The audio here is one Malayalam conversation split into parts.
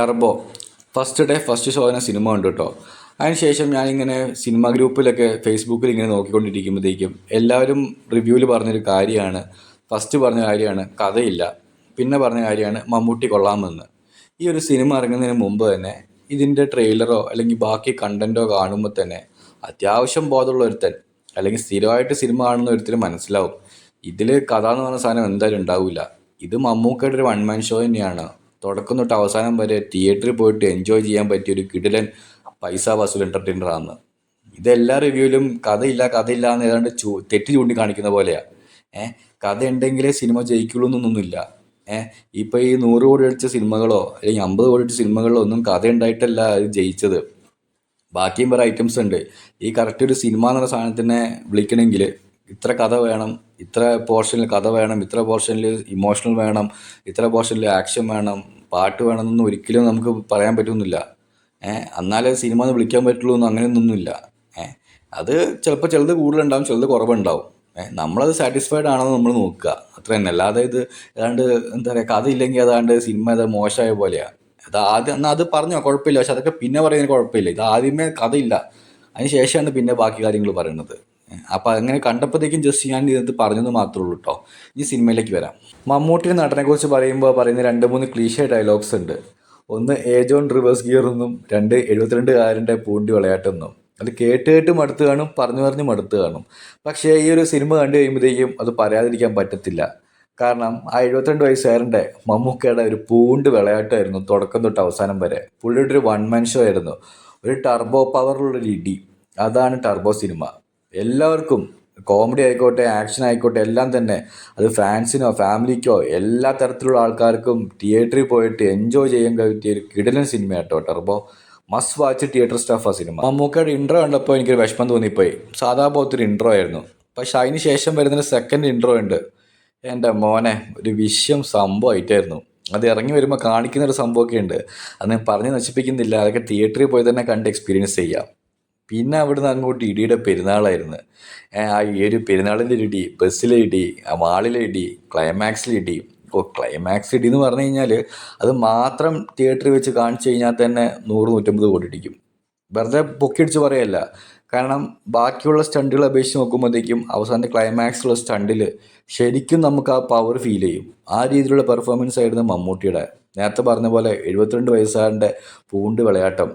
ടർബോ ഫസ്റ്റ് ഷോ തന്നെ സിനിമ ഉണ്ട് കേട്ടോ. അതിനുശേഷം ഞാനിങ്ങനെ സിനിമ ഗ്രൂപ്പിലൊക്കെ ഫേസ്ബുക്കിൽ ഇങ്ങനെ നോക്കിക്കൊണ്ടിരിക്കുമ്പോഴത്തേക്കും എല്ലാവരും റിവ്യൂവിൽ പറഞ്ഞൊരു കാര്യമാണ്, ഫസ്റ്റ് പറഞ്ഞ കാര്യമാണ് കഥയില്ല, പിന്നെ പറഞ്ഞ കാര്യമാണ് മമ്മൂട്ടി കൊള്ളാമെന്ന്. ഈ ഒരു സിനിമ ഇറങ്ങുന്നതിന് മുമ്പ് തന്നെ ഇതിൻ്റെ ട്രെയിലറോ അല്ലെങ്കിൽ ബാക്കി കണ്ടൻറ്റോ കാണുമ്പോൾ തന്നെ അത്യാവശ്യം ബോധമുള്ള ഒരുത്തൻ അല്ലെങ്കിൽ സ്ഥിരമായിട്ട് സിനിമ കാണുന്ന ഒരുത്തന് മനസ്സിലാവും ഇതിൽ കഥ എന്ന് പറഞ്ഞ സാധനം എന്തായാലും ഉണ്ടാവില്ല. ഇത് മമ്മൂക്കയുടെ ഒരു വൺ മാൻ ഷോ തന്നെയാണ്. തുടക്കം തൊട്ട് അവസാനം വരെ തിയേറ്ററിൽ പോയിട്ട് എൻജോയ് ചെയ്യാൻ പറ്റിയ ഒരു കിടിലൻ പൈസ വസൂൽ എൻ്റർടൈനറാണ്. ഇതെല്ലാ റിവ്യൂവിലും കഥയില്ല എന്ന് ഏതാണ്ട് തെറ്റ് ചൂണ്ടിക്കാണിക്കുന്ന പോലെയാണ്. കഥ ഉണ്ടെങ്കിലേ സിനിമ ജയിക്കുള്ളൂ എന്നൊന്നുമില്ല. ഇപ്പോൾ ഈ 100 കോടി അടിച്ച സിനിമകളോ അല്ലെങ്കിൽ 50 കോടി അടിച്ച സിനിമകളോ ഒന്നും കഥ ഉണ്ടായിട്ടല്ല അത് ജയിച്ചത്. ബാക്കിയും വേറെ ഐറ്റംസ് ഉണ്ട്. ഈ കറക്റ്റ് ഒരു സിനിമ എന്നുള്ള സാധനത്തിനെ വിളിക്കണമെങ്കിൽ ഇത്ര കഥ വേണം, ഇത്ര പോർഷനിൽ കഥ വേണം, ഇത്ര പോർഷനിൽ ഇമോഷണൽ വേണം, ഇത്ര പോർഷനിൽ ആക്ഷൻ വേണം, പാട്ട് വേണമെന്നൊന്നും ഒരിക്കലും നമുക്ക് പറയാൻ പറ്റുന്നില്ല. എന്നാലേ സിനിമ എന്ന് വിളിക്കാൻ പറ്റുള്ളൂ എന്ന് അങ്ങനെയൊന്നുമില്ല. അത് ചിലപ്പോൾ ചിലത് കൂടുതലുണ്ടാവും, ചിലത് കുറവുണ്ടാവും. നമ്മളത് സാറ്റിസ്ഫൈഡ് ആണെന്ന് നമ്മൾ നോക്കുക, അത്ര തന്നെ. അല്ലാതെ ഇത് ഏതാണ്ട് എന്താ പറയുക, കഥ ഇല്ലെങ്കിൽ അതാണ്ട് സിനിമ ഏതാണ്ട് മോശമായ പോലെയാണ്. അത് ആദ്യം എന്നാൽ അത് പറഞ്ഞോ കുഴപ്പമില്ല, പക്ഷെ അതൊക്കെ പിന്നെ പറയുന്നതിന് കുഴപ്പമില്ല. ഇത് ആദ്യമേ കഥയില്ല, അതിന് ശേഷമാണ് പിന്നെ ബാക്കി കാര്യങ്ങൾ പറയുന്നത്. അപ്പോൾ അങ്ങനെ കണ്ടപ്പോഴത്തേക്കും ജസ്റ്റ് ഞാൻ ഇതിനകത്ത് പറഞ്ഞത് മാത്രമേ ഉള്ളൂ കേട്ടോ. ഈ സിനിമയിലേക്ക് വരാം. മമ്മൂട്ടി നടനെക്കുറിച്ച് പറയുമ്പോൾ പറയുന്ന 2-3 ക്ലീഷേ ഡയലോഗ്സ് ഉണ്ട്. ഒന്ന് ഏജ് ഓൺ റിവേഴ്സ് ഗിയർ എന്നും, 2 72കാരൻ്റെ പൂണ്ടി വിളയാട്ടെന്നും. അത് കേട്ട് മടുത്ത് കാണും, പറഞ്ഞു മടുത്ത് കാണും. പക്ഷേ ഈ ഒരു സിനിമ കണ്ടു കഴിയുമ്പോഴത്തേക്കും അത് പറയാതിരിക്കാൻ പറ്റത്തില്ല. കാരണം ആ 72 വയസ്സുകാരൻ്റെ മമ്മൂക്കയുടെ ഒരു പൂണ്ട് വിളയാട്ടമായിരുന്നു തുടക്കം തൊട്ട് അവസാനം വരെ. പുള്ളിയുടെ ഒരു വൺ മാൻ ഷോ ആയിരുന്നു, ഒരു ടർബോ പവറുള്ളൊരു ഇടി. അതാണ് ടർബോ സിനിമ. എല്ലാവർക്കും കോമഡി ആയിക്കോട്ടെ, ആക്ഷൻ ആയിക്കോട്ടെ, എല്ലാം തന്നെ അത് ഫാൻസിനോ ഫാമിലിക്കോ എല്ലാ തരത്തിലുള്ള ആൾക്കാർക്കും തിയേറ്ററിൽ പോയിട്ട് എൻജോയ് ചെയ്യാൻ പറ്റിയ ഒരു കിടിലൻ സിനിമ കേട്ടോ turbo. Must watch theatre staff ആ സിനിമ. മമ്മൂക്കയുടെ ഇൻട്രോ കണ്ടപ്പോൾ എനിക്കൊരു വിഷമം തോന്നിപ്പോയി. സാധാ പോലത്തൊരു ഇൻട്രോ ആയിരുന്നു. പക്ഷെ അതിന് ശേഷം വരുന്നൊരു സെക്കൻഡ് ഇൻട്രോ ഉണ്ട്, എൻ്റെ മോനെ ഒരു വിഷയം സംഭവമായിട്ടായിരുന്നു. അത് ഇറങ്ങി വരുമ്പോൾ കാണിക്കുന്നൊരു സംഭവമൊക്കെ ഉണ്ട്, അത് ഞാൻ പറഞ്ഞ് നശിപ്പിക്കുന്നില്ല. അതൊക്കെ തിയേറ്ററിൽ പോയി തന്നെ കണ്ട് എക്സ്പീരിയൻസ് ചെയ്യാം. പിന്നെ അവിടുന്ന് അങ്ങോട്ട് ഇടിയുടെ പെരുന്നാളായിരുന്നു. ആ ഈ ഒരു പെരുന്നാളിൻ്റെ ഇടി, ബസ്സിലെ ഇടി, ആ മാളിലെ ഇടി, ക്ലൈമാക്സിലെ ഇടി. ക്ലൈമാക്സ് ഇടി എന്ന് പറഞ്ഞു കഴിഞ്ഞാൽ അത് മാത്രം തിയേറ്ററിൽ വെച്ച് കാണിച്ചു കഴിഞ്ഞാൽ തന്നെ 100-150 കോടി ഇടിക്കും. വെറുതെ പൊക്കിയടിച്ച് പറയല്ല. കാരണം ബാക്കിയുള്ള സ്റ്റണ്ടുകൾ അപേക്ഷിച്ച് നോക്കുമ്പോഴത്തേക്കും അവസാനത്തെ ക്ലൈമാക്സിലുള്ള സ്റ്റണ്ടിൽ ശരിക്കും നമുക്ക് ആ പവർ ഫീൽ ചെയ്യും. ആ രീതിയിലുള്ള പെർഫോമൻസ് ആയിരുന്നു മമ്മൂട്ടിയുടെ. നേരത്തെ പറഞ്ഞ പോലെ 72 വയസ്സുകാരൻ്റെ പൂണ്ട് വിളയാട്ടം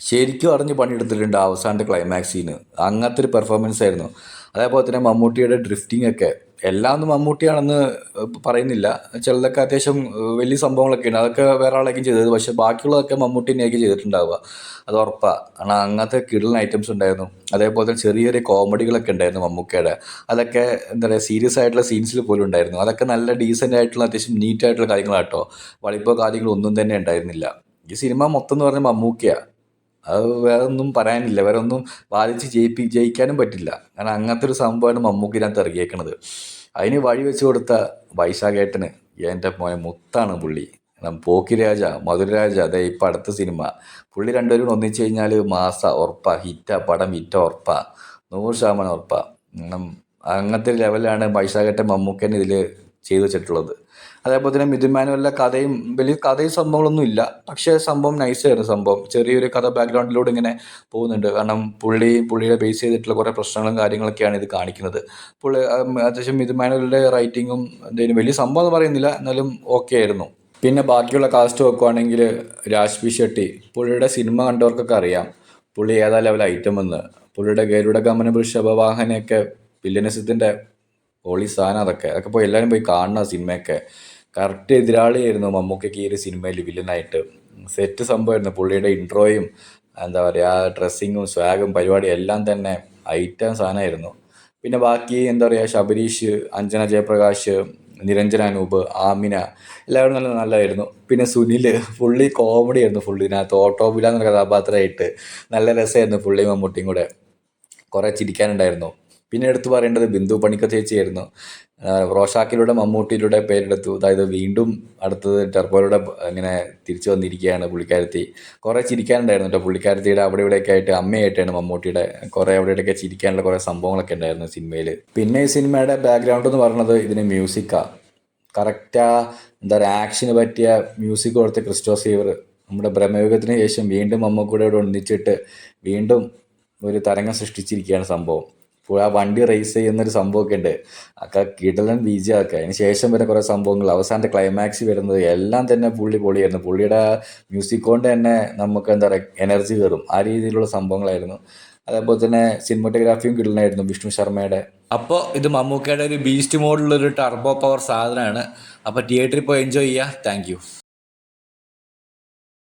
ശരിക്കും അറിഞ്ഞ് പണിയെടുത്തിട്ടുണ്ട് അവസാനത്തെ ക്ലൈമാക്സ് സീന്. അങ്ങനത്തെ ഒരു പെർഫോമൻസ് ആയിരുന്നു. അതേപോലെ തന്നെ മമ്മൂട്ടിയുടെ ഡ്രിഫ്റ്റിംഗ് ഒക്കെ, എല്ലാം ഒന്നും മമ്മൂട്ടിയാണെന്ന് പറയുന്നില്ല, ചിലതൊക്കെ അത്യാവശ്യം വലിയ സംഭവങ്ങളൊക്കെ ഉണ്ട്, അതൊക്കെ വേറെ ആളേക്കും ചെയ്തത്. പക്ഷെ ബാക്കിയുള്ളതൊക്കെ മമ്മൂട്ടി തന്നെയായിരിക്കും ചെയ്തിട്ടുണ്ടാവുക, അത് ഉറപ്പാണ്. കാരണം അങ്ങനത്തെ കിടലൻ ഐറ്റംസ് ഉണ്ടായിരുന്നു. അതേപോലെ തന്നെ ചെറിയ ചെറിയ കോമഡികളൊക്കെ ഉണ്ടായിരുന്നു മമ്മൂക്കയുടെ. അതൊക്കെ എന്താ പറയുക, സീരിയസ് ആയിട്ടുള്ള സീൻസിൽ പോലും ഉണ്ടായിരുന്നു. അതൊക്കെ നല്ല ഡീസൻ്റ് ആയിട്ടുള്ള അത്യാവശ്യം നീറ്റായിട്ടുള്ള കാര്യങ്ങളാട്ടോ. വളിപ്പോ കാര്യങ്ങളൊന്നും തന്നെ ഉണ്ടായിരുന്നില്ല. ഈ സിനിമ മൊത്തം എന്ന് പറഞ്ഞാൽ മമ്മൂക്കയാണ്. അത് വേറെ ഒന്നും പറയാനില്ല, വേറെ ഒന്നും വാദിച്ച് ജയിക്കാനും പറ്റില്ല. കാരണം അങ്ങനത്തെ ഒരു സംഭവമാണ് മമ്മൂക്കിനകത്ത് ഇറങ്ങിയേക്കണത്. അതിന് വഴി വെച്ച് കൊടുത്ത വൈശാഖേട്ടന് എൻ്റെ മോനെ മുത്താണ് പുള്ളി. പോക്കിരാജ, മധുരരാജ, അതെ ഇപ്പം അടുത്ത സിനിമ. പുള്ളി രണ്ടുപേരും ഒന്നിച്ച് കഴിഞ്ഞാൽ മാസ ഉറപ്പാ, ഹിറ്റാ, പടം ഹിറ്റ ഉറപ്പാ, 100% ഉറപ്പാ. അങ്ങനത്തെ ലെവലാണ് വൈശാഖേട്ടൻ മമ്മൂക്കനെ ഇതിൽ ചെയ്തു വെച്ചിട്ടുള്ളത്. അതേപോലെ തന്നെ മിഥുൻ മാനുവലിലെ കഥയും വലിയ സംഭവങ്ങളൊന്നും ഇല്ല, പക്ഷേ സംഭവം നൈസായിരുന്നു. സംഭവം ചെറിയൊരു കഥ ബാക്ക്ഗ്രൗണ്ടിലൂടെ ഇങ്ങനെ പോകുന്നുണ്ട്. കാരണം പുള്ളിയെ ബേസ് ചെയ്തിട്ടുള്ള കുറേ പ്രശ്നങ്ങളും കാര്യങ്ങളൊക്കെയാണ് ഇത് കാണിക്കുന്നത്. അത്യാവശ്യം മിഥുൻ മാനുവലിൻ്റെ റൈറ്റിങ്ങും എന്തെങ്കിലും വലിയ സംഭവം എന്ന് പറയുന്നില്ല, എന്നാലും ഓക്കെ ആയിരുന്നു. പിന്നെ ബാക്കിയുള്ള കാസ്റ്റ് നോക്കുവാണെങ്കിൽ രാജ്ബി ഷെട്ടി, പുള്ളിയുടെ സിനിമ കണ്ടവർക്കൊക്കെ അറിയാം പുള്ളി ഏതാ ലെവൽ ഐറ്റം എന്ന്. പുള്ളിയുടെ ഗരുഡ ഗമന വൃഷഭവാഹനയൊക്കെ വില്ലനസത്തിൻ്റെ പൊളി സാധനം. അതൊക്കെ പോയി എല്ലാവരും പോയി കാണുന്ന സിനിമയൊക്കെ. കറക്റ്റ് എതിരാളിയായിരുന്നു മമ്മൂക്കയ്ക്ക് ഈ ഒരു സിനിമയിൽ വില്ലനായിട്ട്. സെറ്റ് സംഭവമായിരുന്നു. പുള്ളിയുടെ ഇൻട്രോയും എന്താ പറയുക, ആ ഡ്രസ്സിങ്ങും സ്വാഗും പരിപാടിയും എല്ലാം തന്നെ ഐറ്റം സാധനമായിരുന്നു. പിന്നെ ബാക്കി എന്താ പറയുക, ശബരീഷ്, അഞ്ജന ജയപ്രകാശ്, നിരഞ്ജന അനൂപ്, ആമിന, എല്ലാവരും നല്ലതായിരുന്നു. പിന്നെ സുനിൽ, പുള്ളി കോമഡി ആയിരുന്നു. ഇതിനകത്ത് ഓട്ടോബില എന്ന കഥാപാത്രമായിട്ട് നല്ല രസമായിരുന്നു. പുള്ളിയും മമ്മൂട്ടിയും കൂടെ കുറേ ചിരിക്കാനുണ്ടായിരുന്നു. പിന്നെ എടുത്തു പറയേണ്ടത് ബിന്ദു പണിക്കർ ചേച്ചിയായിരുന്നു. റോഷാക്കിലൂടെ മമ്മൂട്ടിയിലൂടെ പേരെടുത്തു. അതായത് വീണ്ടും അടുത്തത് ടർബോയിലൂടെ ഇങ്ങനെ തിരിച്ചു വന്നിരിക്കുകയാണ് പുള്ളിക്കാരത്തി. കുറേ ചിരിക്കാനുണ്ടായിരുന്നു കേട്ടോ. പുള്ളിക്കാരത്തിയുടെ അവിടെ ഇവിടെയൊക്കെ ആയിട്ട് അമ്മയായിട്ടാണ് മമ്മൂട്ടിയുടെ കുറേ അവിടെ ഇവിടെയൊക്കെ ചിരിക്കാനുള്ള കുറേ സംഭവങ്ങളൊക്കെ ഉണ്ടായിരുന്നു സിനിമയിൽ. പിന്നെ ഈ സിനിമയുടെ ബാക്ക്ഗ്രൗണ്ട് എന്ന് പറയുന്നത് ഇതിന് മ്യൂസിക്കാണ്. കറക്റ്റാ എന്താ പറയുക, ആക്ഷന് പറ്റിയ മ്യൂസിക് കൊടുത്ത ക്രിസ്റ്റോ സീവർ നമ്മുടെ ബ്രഹ്മയുഗത്തിന് ശേഷം വീണ്ടും മമ്മൂക്കയോട് ഒന്നിച്ചിട്ട് വീണ്ടും ഒരു തരംഗം സൃഷ്ടിച്ചിരിക്കുകയാണ് സംഭവം. ഇപ്പോൾ ആ വണ്ടി റേസ് ചെയ്യുന്നൊരു സംഭവമൊക്കെ ഉണ്ട്, ഒക്കെ കിടലൻ ബീജമൊക്കെ. അതിന് ശേഷം വരെ കുറേ സംഭവങ്ങൾ, അവസാനത്തെ ക്ലൈമാക്സ് വരുന്നത് എല്ലാം തന്നെ പുള്ളി പൊളിയായിരുന്നു. പുള്ളിയുടെ മ്യൂസിക് കൊണ്ട് തന്നെ നമുക്ക് എന്താ പറയുക എനർജി കയറും, ആ രീതിയിലുള്ള സംഭവങ്ങളായിരുന്നു. അതേപോലെ തന്നെ സിനിമാറ്റോഗ്രാഫിയും കിടലനായിരുന്നു വിഷ്ണു ശർമ്മയുടെ. അപ്പോൾ ഇത് മമ്മൂക്കയുടെ ഒരു ബീസ്റ്റ് മോഡിലുള്ളൊരു ടർബോ പവർ സാധനമാണ്. അപ്പോൾ തിയേറ്ററിൽ പോയി എൻജോയ് ചെയ്യുക. താങ്ക്